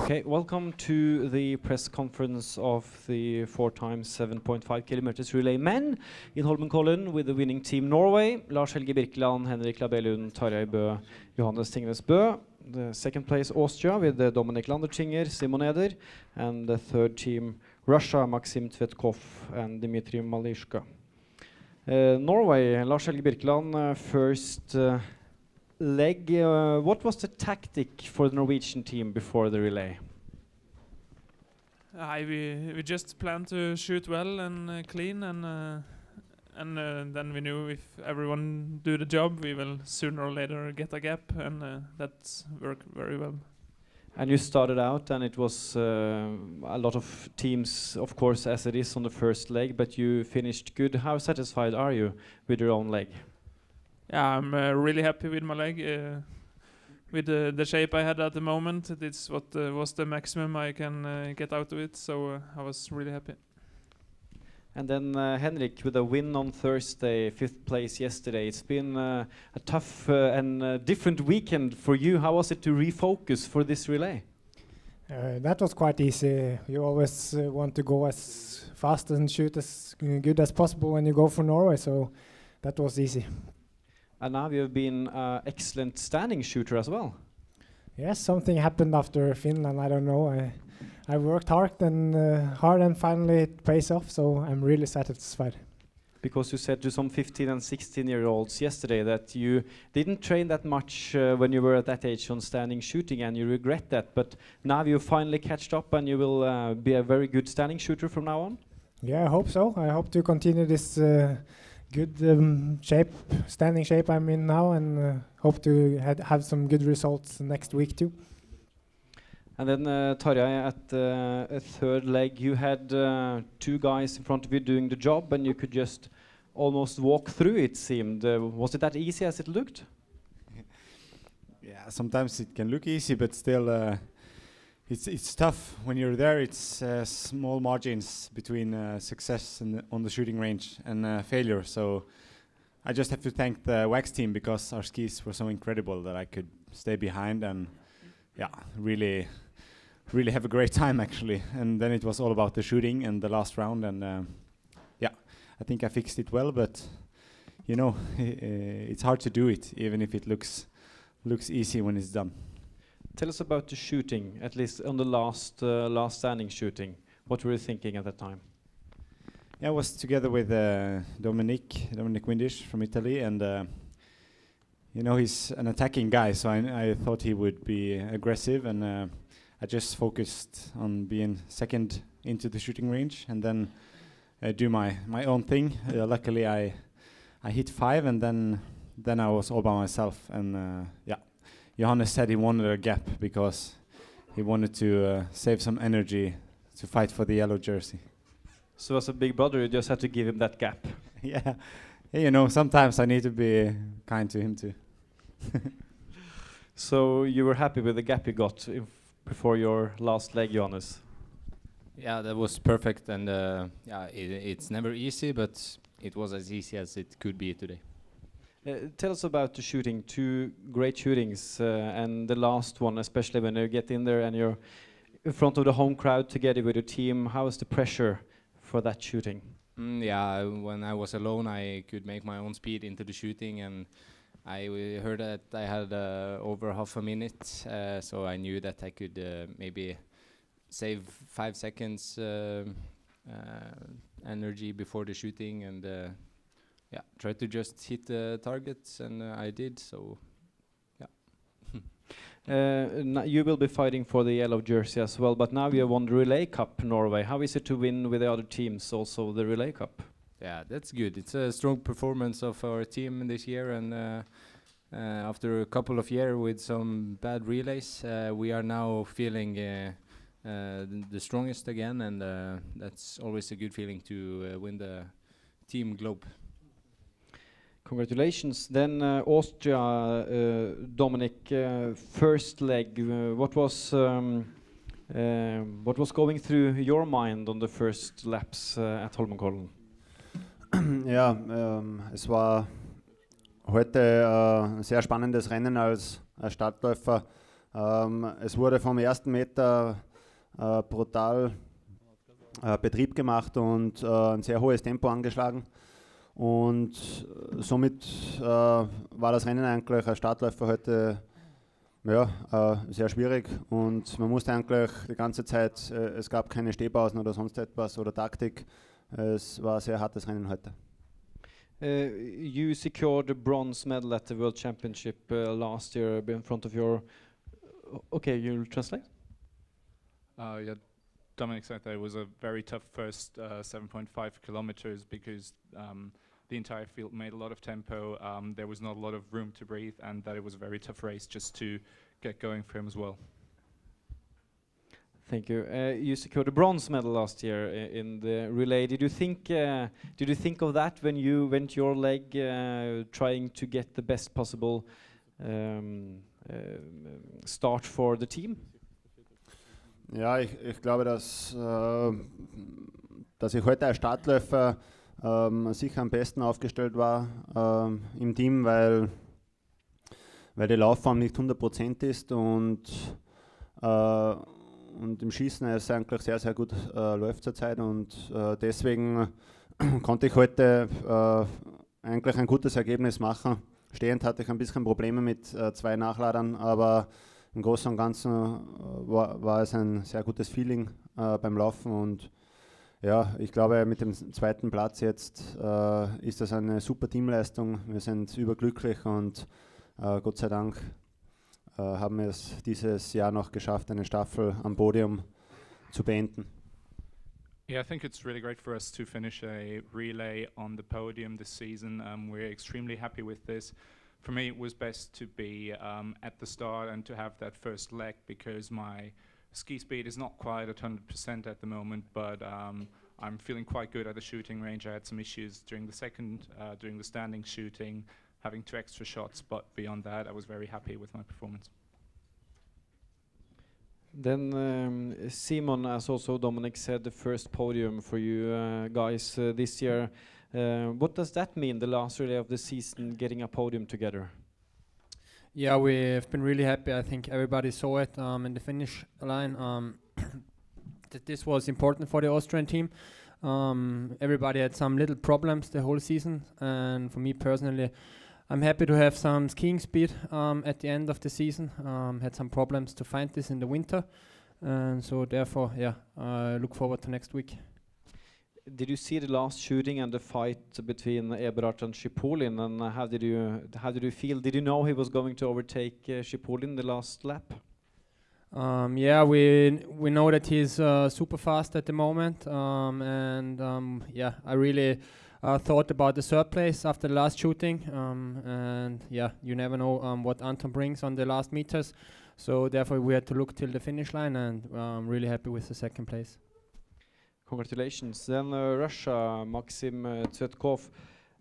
Okay, welcome to the press conference of the 4 times 7.5 kilometers relay men in Holmenkollen with the winning team Norway, Lars Helge Birkeland, Henrik Labellund, Tarjei Bø, Johannes Tingnes Bø. The second place Austria with Dominik Landertinger, Simon Eder, and the third team Russia, Maxim Tvetkov and Dmitry Malishka. Norway, Lars Helge Birkeland, first leg. What was the tactic for the Norwegian team before the relay? We just planned to shoot well and clean, and then we knew if everyone do the job, we will sooner or later get a gap, and that's worked very well. And you started out, and it was a lot of teams, of course, as it is on the first leg, but you finished good. How satisfied are you with your own leg? Yeah, I'm really happy with my leg. With the shape I had at the moment, it's what was the maximum I can get out of it, so I was really happy. And then Henrik, with a win on Thursday, 5th place yesterday. It's been a tough and different weekend for you. How was it to refocus for this relay? That was quite easy. You always want to go as fast and shoot as good as possible when you go for Norway, so that was easy. And now you have been an excellent standing shooter as well. Yes, something happened after Finland, I don't know. I worked hard and finally it pays off, so I'm really satisfied. Because you said to some 15 and 16-year-olds yesterday that you didn't train that much when you were at that age on standing shooting, and you regret that, but now you finally catched up and you will be a very good standing shooter from now on? Yeah, I hope so. I hope to continue this good standing shape I'm in now, and hope to have some good results next week too. And then Tarjei, at a third leg, you had 2 guys in front of you doing the job, and you could just almost walk through, it seemed. Was it that easy as it looked? Yeah, sometimes it can look easy, but still it's tough when you're there. It's small margins between success on the shooting range and failure. So I just have to thank the wax team, because our skis were so incredible that I could stay behind and really have a great time actually. And then it was all about the shooting and the last round, and I think I fixed it well, but you know, it's hard to do it even if it looks easy when it's done. Tell us about the shooting, at least on the last standing shooting. What were you thinking at that time? Yeah, I was together with Dominik Windisch from Italy, and you know, he's an attacking guy, so I thought he would be aggressive, and I just focused on being second into the shooting range and then do my own thing. Luckily I hit 5, and then I was all by myself, and Johannes said he wanted a gap because he wanted to save some energy to fight for the yellow jersey. So as a big brother, you just had to give him that gap. Yeah, you know, sometimes I need to be kind to him too. So you were happy with the gap you got before your last leg, Johannes? Yeah, that was perfect, and it's never easy, but it was as easy as it could be today. Tell us about the shooting. 2 great shootings, and the last one, especially when you get in there and you're in front of the home crowd together with your team. How is the pressure for that shooting? Yeah, when I was alone, I could make my own speed into the shooting, and I heard that I had over half a minute, so I knew that I could maybe save 5 seconds energy before the shooting, and try to just hit the targets, and I did, so you will be fighting for the yellow jersey as well, but now you have won the Relay Cup Norway. How is it to win with the other teams also the Relay Cup? Yeah, that's good. It's a strong performance of our team this year, and after a couple of years with some bad relays, we are now feeling the strongest again, and that's always a good feeling to win the Team Globe. Congratulations. Then Austria, Dominic, first leg. What was going through your mind on the first laps at Holmenkollen? Ja, es war heute ein sehr spannendes Rennen als Startläufer. Es wurde vom ersten Meter brutal Betrieb gemacht und ein sehr hohes Tempo angeschlagen. Und somit war das Rennen eigentlich als Startläufer heute sehr schwierig und man musste eigentlich die ganze Zeit, es gab keine Stehpausen oder sonst etwas oder Taktik. Es war ein sehr hartes Rennen heute. You secured a bronze medal at the World Championship last year in front of your... Okay, you'll translate? Yeah, Dominic said that it was a very tough first 7.5 kilometers because the entire field made a lot of tempo. There was not a lot of room to breathe, and that it was a very tough race just to get going for him as well. Thank you. You secured a bronze medal last year in the relay. Did you think of that when you went your leg, trying to get the best possible start for the team? Ja, ich glaube, dass ich heute als Startläufer sicher am besten aufgestellt war im Team, weil die Laufform nicht 100% ist und im Schießen es eigentlich sehr, sehr gut läuft zurzeit und deswegen konnte ich heute eigentlich ein gutes Ergebnis machen. Stehend hatte ich ein bisschen Probleme mit 2 Nachladern, aber im Großen und Ganzen war es ein sehr gutes Feeling beim Laufen und ja, ich glaube mit dem 2. Platz jetzt ist das eine super Teamleistung. Wir sind überglücklich und Gott sei Dank haben wir es dieses Jahr noch geschafft, eine Staffel am Podium zu beenden. Yeah, I think it's really great for us to finish a relay on the podium this season. We're extremely happy with this. For me, it was best to be at the start and to have that first leg because my ski speed is not quite at 100% at the moment, but I'm feeling quite good at the shooting range. I had some issues during the standing shooting, having 2 extra shots, but beyond that, I was very happy with my performance. Then Simon, as also Dominic said, the first podium for you guys this year. What does that mean, the last relay of the season, getting a podium together? Yeah, we've been really happy. I think everybody saw it in the finish line. That this was important for the Austrian team. Everybody had some little problems the whole season, and for me personally, I'm happy to have some skiing speed at the end of the season. Had some problems to find this in the winter, and so therefore, yeah, I look forward to next week. Did you see the last shooting and the fight between Eberhard and Chipolin, and how did you feel? Did you know he was going to overtake Chipolin the last lap? Yeah, we know that he's super fast at the moment, yeah, I really thought about the 3rd place after the last shooting, and yeah, you never know what Anton brings on the last meters, so therefore we had to look till the finish line, and I'm really happy with the 2nd place. Congratulations. Then Russia, Maxim Tsvetkov.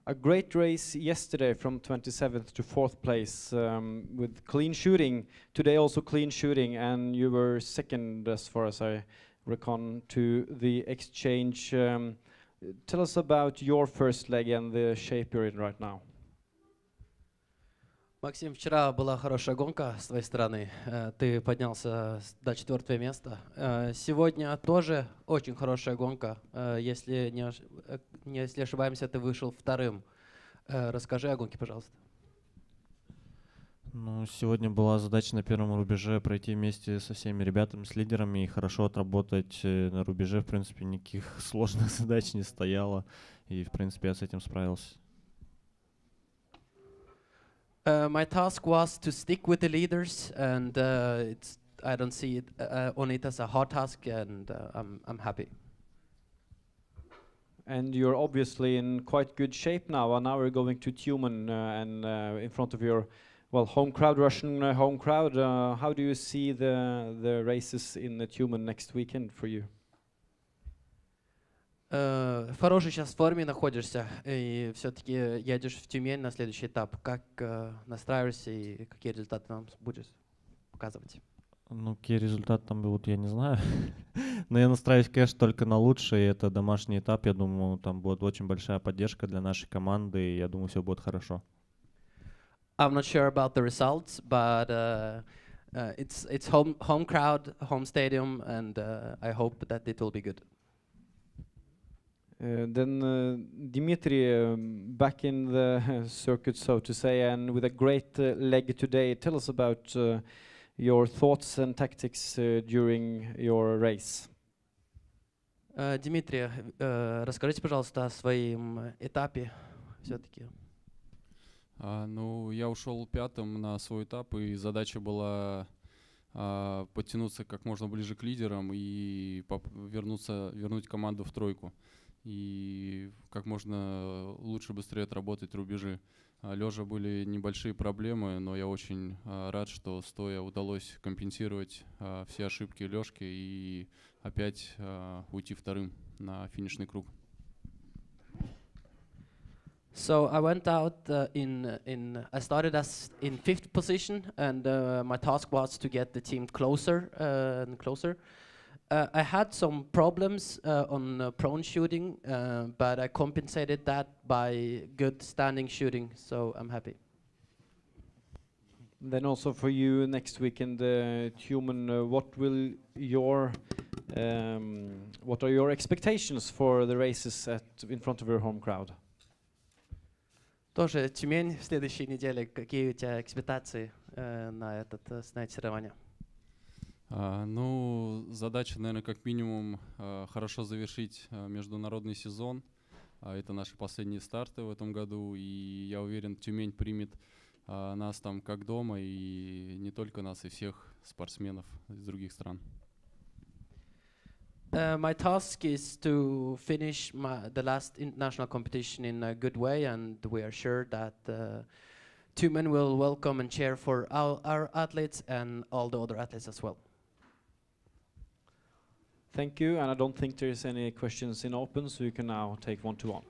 A great race yesterday from 27th to 4th place with clean shooting. Today also clean shooting, and you were 2nd as far as I reckon to the exchange. Tell us about your first leg and the shape you're in right now. Максим, вчера была хорошая гонка с твоей стороны. Ты поднялся до 4-го места. Сегодня тоже очень хорошая гонка. Если не ошибаемся, ты вышел 2-м. Расскажи о гонке, пожалуйста. Ну, сегодня была задача на первом рубеже пройти вместе со всеми ребятами, с лидерами и хорошо отработать на рубеже. В принципе, никаких сложных задач не стояло. И, в принципе, я с этим справился. My task was to stick with the leaders, and I don't see it on it as a hard task, and I'm happy. And you're obviously in quite good shape now, and now we're going to Tumen and in front of your home crowd, Russian home crowd. How do you see the races in Tumen next weekend for you? В хорошей сейчас форме находишься, и все-таки едешь в Тюмень на следующий этап. Как настраиваешься и какие результаты нам будешь показывать? Ну, какие результаты там будут, я не знаю. Но я настраиваюсь, конечно, только на лучшее. Это домашний этап. Я думаю, там будет очень большая поддержка для нашей команды, и я думаю, все будет хорошо. I'm not sure about the results, but it's home crowd, home stadium, and I hope that it will be good. Dimitri, back in the circuit, so to say, and with a great leg today, tell us about your thoughts and tactics during your race. Дмитрий, расскажите, пожалуйста, о своем этапе все-таки. Ну, я ушел пятым на свой этап, и задача была подтянуться как можно ближе к лидерам и вернуть команду в тройку. И как можно лучше, быстрее отработать рубежи. Лежа были небольшие проблемы, но я очень рад, что стоя удалось компенсировать все ошибки Лёшки и опять уйти вторым на финишный круг. So I went out I started as in 5th position, and my task was to get the team closer and closer. I had some problems on prone shooting, but I compensated that by good standing shooting, so I'm happy. Then also for you next weekend, Tumen, what are your expectations for the races in front of your home crowd? Тоже Тюмень в следующей неделе. Какие у тебя экспектации на эти соревнования? Ну, задача, наверное, как минимум хорошо завершить международный сезон. Это наши последние старты в этом году, и я уверен, Тюмень примет нас там как дома, и не только нас, и всех спортсменов из других стран. My task is to finish the last international competition in a good way, and we are sure that Tumen will welcome and cheer for our athletes and all the other athletes as well. Thank you, and I don't think there's any questions in open, so you can now take 1-1.